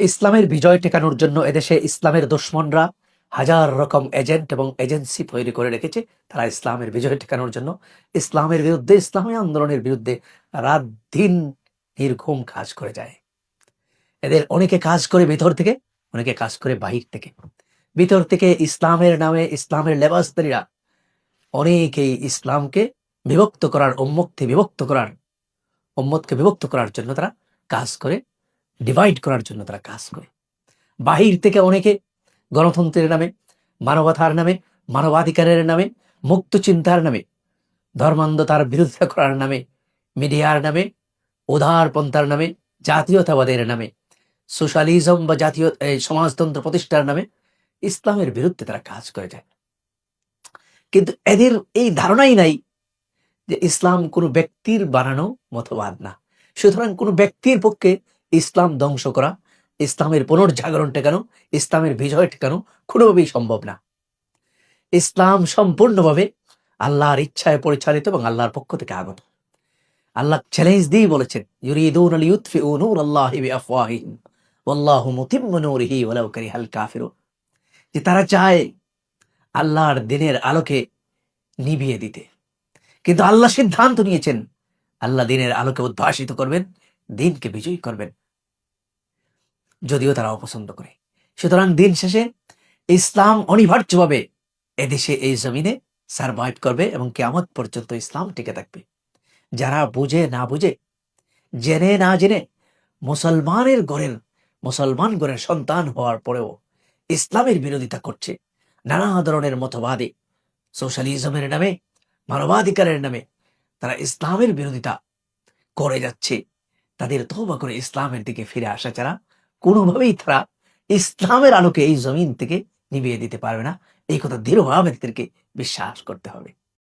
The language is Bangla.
ইসলামের বিজয় ঠেকানোর জন্য এদেশে ইসলামের দুশমনরা হাজার রকম এজেন্ট এবং এজেন্সি তৈরি করে রেখেছে। তারা ইসলামের বিজয় ঠেকানোর জন্য ইসলামের বিরুদ্ধে, ইসলামী আন্দোলনের বিরুদ্ধে রাত দিন নির্ঘুম কাজ করে যায়। এদের অনেকে কাজ করে ভিতর থেকে, অনেকে কাজ করে বাহির থেকে। ভিতর থেকে ইসলামের নামে ইসলামের লেবাসদারীরা অনেকেই ইসলামকে বিভক্ত করার, উম্মতকে বিভক্ত করার জন্য তারা কাজ করে, ডিভাইড করার জন্য তারা কাজ করে। বাহির থেকে অনেকে গণতন্ত্রের নামে, মানবতার নামে, মানবাধিকারের নামে, মুক্ত চিন্তার নামে, ধর্মান্ধতার বিরোধিতা করার নামে, মিডিয়ার নামে, উদারপন্থার নামে, জাতীয়তাবাদের নামে, সোশ্যালিজম বা জাতীয় সমাজতন্ত্র প্রতিষ্ঠার নামে ইসলামের বিরুদ্ধে তারা কাজ করে যায়। কিন্তু এদের এই ধারণাই নাই যে ইসলাম কোনো ব্যক্তির বানানো মতবাদ না। সুতরাং কোনো ব্যক্তির পক্ষে ইসলাম ধ্বংস করা, ইসলামের পুনর্জাগরণ ঠেকানো, ইসলামের বিজয় ঠেকানো কোনোভাবেই সম্ভব না। ইসলাম সম্পূর্ণভাবে আল্লাহর ইচ্ছায় পরিচালিত এবং আল্লাহর পক্ষ থেকে আগত। আল্লাহ চ্যালেঞ্জ দিয়ে বলেছেন, ইউরিদুনা লিইউতফিউ নূরাল্লাহি বিআফওয়াহিহিম ওয়াল্লাহু মুতিম্মু নূরিহি ওয়ালাউ কারিহাল কাফিরুন, যে তারা চায় আল্লাহর দ্বীনের আলোকে নিভিয়ে দিতে, কিন্তু আল্লাহ সিদ্ধান্ত নিয়েছেন আল্লাহ দ্বীনের আলোকে উদ্ভাসিত করবেন, দ্বীনকে বিজয়ী করবেন, যদিও তারা অপছন্দ করে। সুতরাং দিন শেষে ইসলাম অনিবার্যভাবে এদেশে, এই জমিনে সারভাইভ করবে এবং কিয়ামত পর্যন্ত ইসলাম টিকে থাকবে। যারা বুঝে না বুঝে, জেনে না জেনে মুসলমান ঘরের সন্তান হওয়ার পরেও ইসলামের বিরোধিতা করছে, নানা ধরনের মতবাদে, সোশ্যালিজমের নামে, মানবাধিকারের নামে তারা ইসলামের বিরোধিতা করে যাচ্ছে, তাদের তওবা করে ইসলামের দিকে ফিরে আসা ছাড়া কোনোভাবেই তারা ইসলামের আলোকে এই জমিন থেকে নিভিয়ে দিতে পারবে না। এই কথা দৃঢ়ভাবে তাদেরকে বিশ্বাস করতে হবে।